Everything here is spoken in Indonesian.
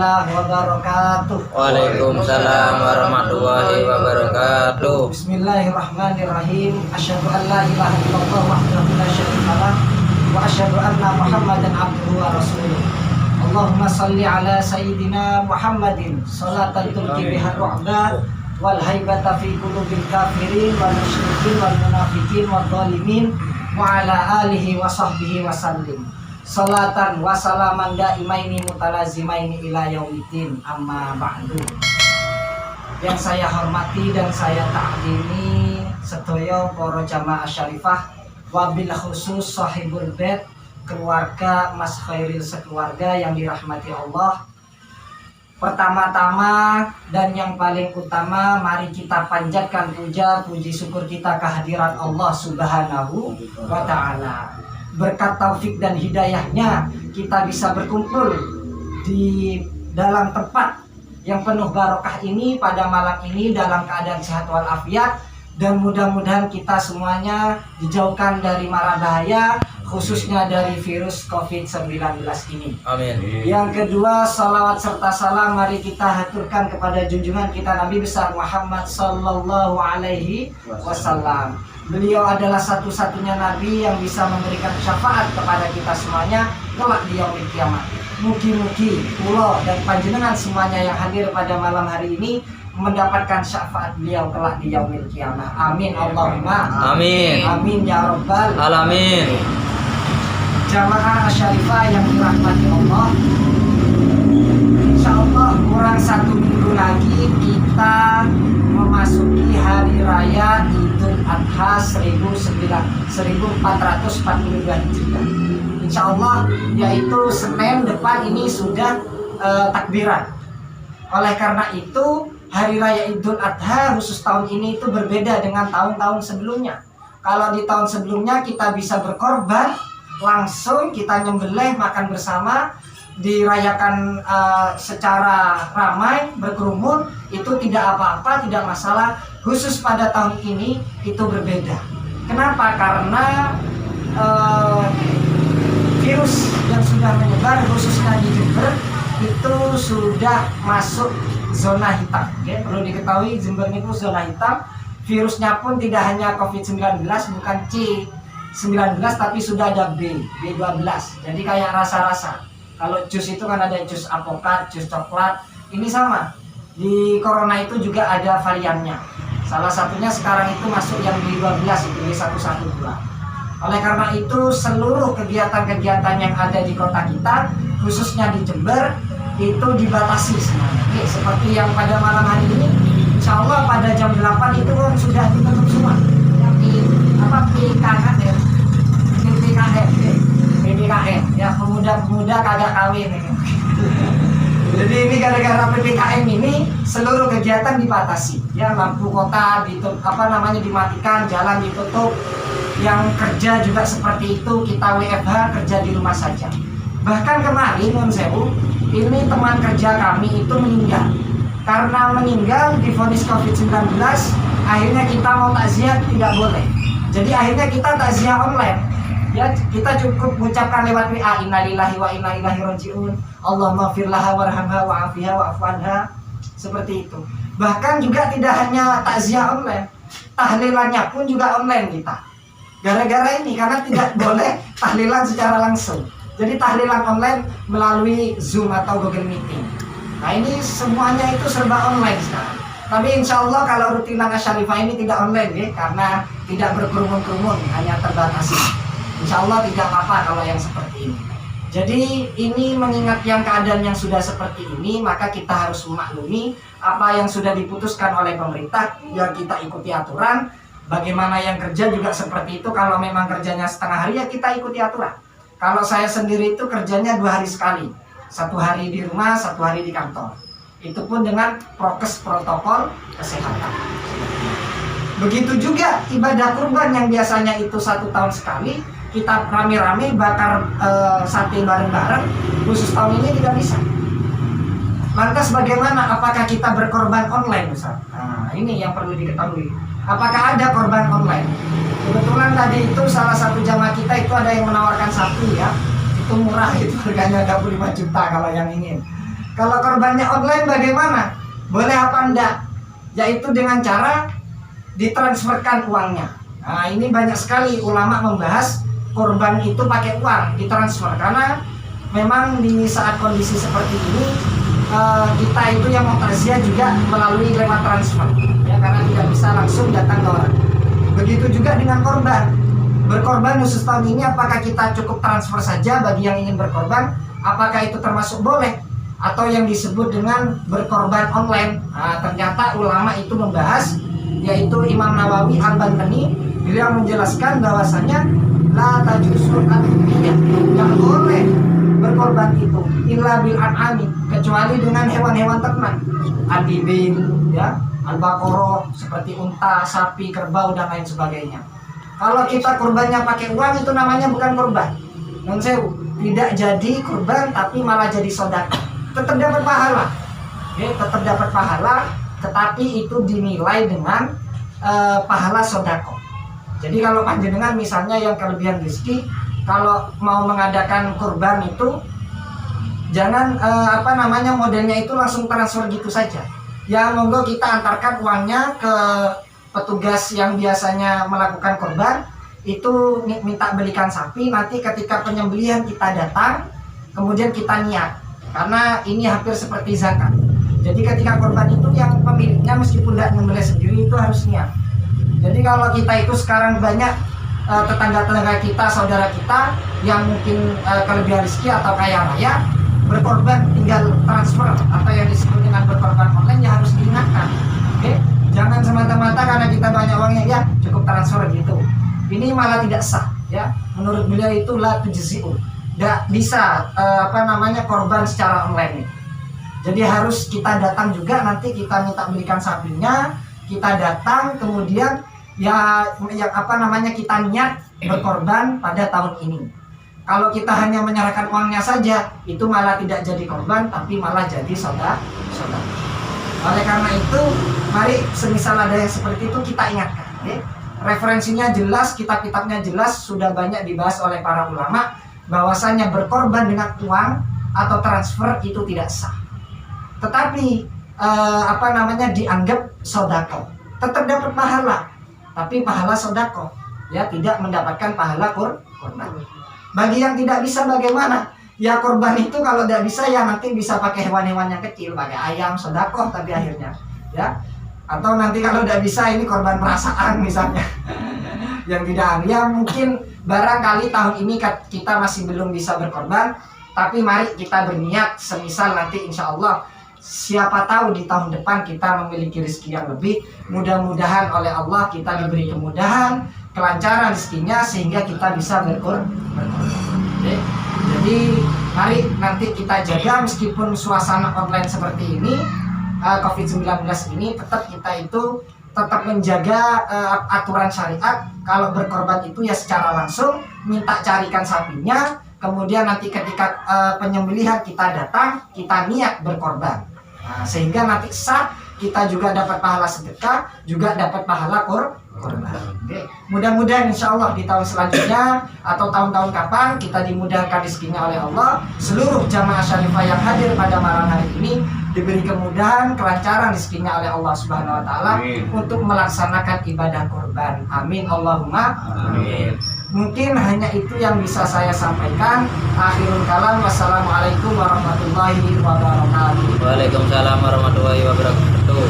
warahmatullahi wabarakatuh. Waalaikumsalam warahmatullahi wabarakatuh. Bismillahirrahmanirrahim. Asyhadu an la ilaha illallah wahdahu la syarika lah wa asyhadu anna Muhammadan abduhu wa rasuluh. Allahumma shalli ala sayyidina Muhammadin sholatan tulqi biha ru'ba wal haibata fi qulubil kafirin wal musyrikin wal munafiqin wal zalimin wa ala alihi wa sahbihi wa sallim. Salatan wa salaman daimaini mutalazimaini ila yaumiddin, amma ba'du. Yang saya hormati dan saya ta'zimi sedaya para jamaah syarifah, wabil khusus sahibul bait, keluarga Mas Khairil sekeluarga yang dirahmati Allah. Pertama-tama dan yang paling utama, mari kita panjatkan puji syukur kita kehadirat Allah Subhanahu wa ta'ala. Berkat taufik dan hidayahnya kita bisa berkumpul di dalam tempat yang penuh barokah ini pada malam ini dalam keadaan sehat walafiat, dan mudah-mudahan kita semuanya dijauhkan dari mara bahaya, khususnya dari virus COVID-19 ini. Amin. Yang kedua, salawat serta salam mari kita haturkan kepada junjungan kita Nabi besar Muhammad sallallahu alaihi wasallam. Beliau adalah satu-satunya Nabi yang bisa memberikan syafaat kepada kita semuanya kelak di yaumil kiamat. Mugi-mugi kula dan panjenengan semuanya yang hadir pada malam hari ini mendapatkan syafaat beliau kelak di yaumil kiamat. Amin Allahumma Amin. Amin ya rabbal Alamin. Jamaah syarifah yang dirahmati Allah, insyaallah kurang 1 minggu lagi kita memasuki hari raya Idul Adha 1442 Hijriah. Insyaallah yaitu Senin depan ini sudah takbiran. Oleh karena itu hari raya Idul Adha khusus tahun ini itu berbeda dengan tahun-tahun sebelumnya. Kalau di tahun sebelumnya kita bisa berkorban, langsung kita nyembelih makan bersama, dirayakan secara ramai berkerumun, itu tidak apa-apa, tidak masalah. Khusus pada tahun ini itu berbeda. Kenapa? Karena virus yang sudah menyebar khususnya di Jember itu sudah masuk zona hitam. Ya, perlu diketahui Jember itu zona hitam. Virusnya pun tidak hanya COVID-19, bukan C19 tapi sudah ada B12. Jadi kayak rasa-rasa. Kalau jus itu kan ada jus alpukat, jus coklat. Ini sama. Di corona itu juga ada variannya. Salah satunya sekarang itu masuk yang B12, itu B112. Oleh karena itu seluruh kegiatan-kegiatan yang ada di kota kita, khususnya di Jember, itu dibatasi semuanya. Oke, seperti yang pada malam hari ini, insya Allah pada jam 8 itu kan sudah ditutup semua. Yang di PKKM, PPKM, ya pemuda-pemuda kagak kawin. Jadi ini gara-gara PPKM ini seluruh kegiatan dibatasi. Ya, lampu kota dimatikan, jalan ditutup. Yang kerja juga seperti itu, kita WFH, kerja di rumah saja. Bahkan kemarin Nun Sewu, ini teman kerja kami itu meninggal. Karena meninggal divonis COVID-19, akhirnya kita mau takziah tidak boleh. Jadi akhirnya kita takziah online. Ya, kita cukup mengucapkan lewat WA, innalillahi wa inna ilaihi rajiun, Allahumma firlaha warhamha wa'afiha wa'fu anha, seperti itu. Bahkan juga tidak hanya takziah online, tahlilannya pun juga online kita. Gara-gara ini, karena tidak boleh tahlilan secara langsung. Jadi tahlilan online melalui Zoom atau Google Meeting. Nah ini semuanya itu serba online sekarang. Tapi insya Allah kalau rutinan Asyarifah ini tidak online ya, karena tidak berkerumun-kerumun, hanya terbatasi. Insya Allah tidak apa-apa kalau yang seperti ini. Jadi ini mengingat yang keadaan yang sudah seperti ini, maka kita harus memaklumi apa yang sudah diputuskan oleh pemerintah, ya kita ikuti aturan. Bagaimana yang kerja juga seperti itu, kalau memang kerjanya setengah hari ya kita ikuti aturan. Kalau saya sendiri itu kerjanya 2 hari sekali, 1 hari di rumah, 1 hari di kantor. Itu pun dengan prokes protokol kesehatan. Begitu juga ibadah kurban yang biasanya itu 1 tahun sekali, kita rame-rame bakar sate bareng-bareng, khusus tahun ini tidak bisa. Lantas bagaimana? Apakah kita berkorban online, Ustaz? Nah, ini yang perlu diketahui. Apakah ada korban online? Kebetulan tadi itu salah satu jamaah kita itu ada yang menawarkan sapi ya. Itu murah, itu harganya 25 juta kalau yang ingin. Kalau korbannya online bagaimana? Boleh apa enggak? Yaitu dengan cara ditransferkan uangnya. Nah, ini banyak sekali ulama membahas korban itu pakai uang ditransfer, karena memang di saat kondisi seperti ini kita itu yang mau takziah juga melalui lewat transfer, ya, karena tidak bisa langsung datang ke orang. Begitu juga dengan korban. Berkorban khusus tahun ini, apakah kita cukup transfer saja bagi yang ingin berkorban? Apakah itu termasuk boleh? Atau yang disebut dengan berkorban online? Nah, ternyata ulama itu membahas, yaitu Imam Nawawi Al-Bantani, beliau menjelaskan bahwasanya la tajuzu al-udhiyah, yang boleh berkorban itu illa bil an'ami, kecuali dengan hewan-hewan ternak, al-ibil, ya, al-baqarah, seperti unta, sapi, kerbau dan lain sebagainya. Kalau kita kurbannya pakai uang, itu namanya bukan kurban. Non sewu, tidak jadi kurban tapi malah jadi sedekah. Tetap dapat pahala. Ya, tetap dapat pahala, tetapi itu dinilai dengan pahala sedekah. Jadi kalau panjenengan misalnya yang kelebihan rezeki, kalau mau mengadakan kurban itu jangan modelnya itu langsung transfer gitu saja. Ya monggo kita antarkan uangnya ke petugas yang biasanya melakukan kurban, itu minta belikan sapi, nanti ketika penyembelihan kita datang, kemudian kita niat, karena ini hampir seperti zakat. Jadi ketika kurban itu yang pemiliknya meskipun tidak menyembelih sendiri itu harus niat. Jadi kalau kita itu sekarang banyak tetangga-tetangga kita, saudara kita yang mungkin kelebihan rezeki atau kaya raya, berkorban tinggal transfer atau yang disebut dengan berkorban online, ya harus diingatkan. Oke? Jangan semata-mata karena kita banyak uangnya, ya cukup transfer gitu. Ini malah tidak sah, ya. Menurut beliau itu la tujzi'u. Tidak bisa korban secara online. Jadi harus kita datang juga, nanti kita minta belikan sapinya, kita datang, kemudian kita niat berkorban pada tahun ini. Kalau kita hanya menyerahkan uangnya saja, itu malah tidak jadi korban, tapi malah jadi sedekah. Oleh karena itu, mari semisal ada yang seperti itu kita ingatkan. Ya. Referensinya jelas, kitab-kitabnya jelas, sudah banyak dibahas oleh para ulama, bahwasanya berkorban dengan uang atau transfer itu tidak sah. Tetapi dianggap sedekah, tetap dapat pahala, tapi pahala sedekah, ya, tidak mendapatkan pahala korban. Bagi yang tidak bisa bagaimana? Ya korban itu kalau tidak bisa, ya nanti bisa pakai hewan-hewan yang kecil, pakai ayam sedekah, tapi akhirnya, ya. Atau nanti kalau tidak bisa, ini korban perasaan misalnya. Yang tidak, ya mungkin barangkali tahun ini kita masih belum bisa berkorban, tapi mari kita berniat, semisal nanti insya Allah siapa tahu di tahun depan kita memiliki rezeki yang lebih, mudah-mudahan oleh Allah kita diberi kemudahan, kelancaran rezekinya, sehingga kita bisa berkorban. Jadi mari nanti kita jaga, meskipun suasana online seperti ini, COVID-19 ini, tetap kita itu tetap menjaga aturan syariat. Kalau berkorban itu ya secara langsung minta carikan sapinya, kemudian nanti ketika penyembelihan kita datang, kita niat berkorban. Nah, sehingga nanti sah, kita juga dapat pahala sedekah, juga dapat pahala korban. Oke. Mudah-mudahan insya Allah di tahun selanjutnya atau tahun-tahun kapan kita dimudahkan rezekinya oleh Allah. Seluruh jamaah syarifah yang hadir pada malam hari ini diberi kemudahan, kelancaran rezekinya oleh Allah Subhanahu wa taala untuk melaksanakan ibadah kurban. Amin Allahumma amin. Mungkin hanya itu yang bisa saya sampaikan. Akhirul kalam, wassalamualaikum warahmatullahi wabarakatuh. Waalaikumsalam warahmatullahi wabarakatuh.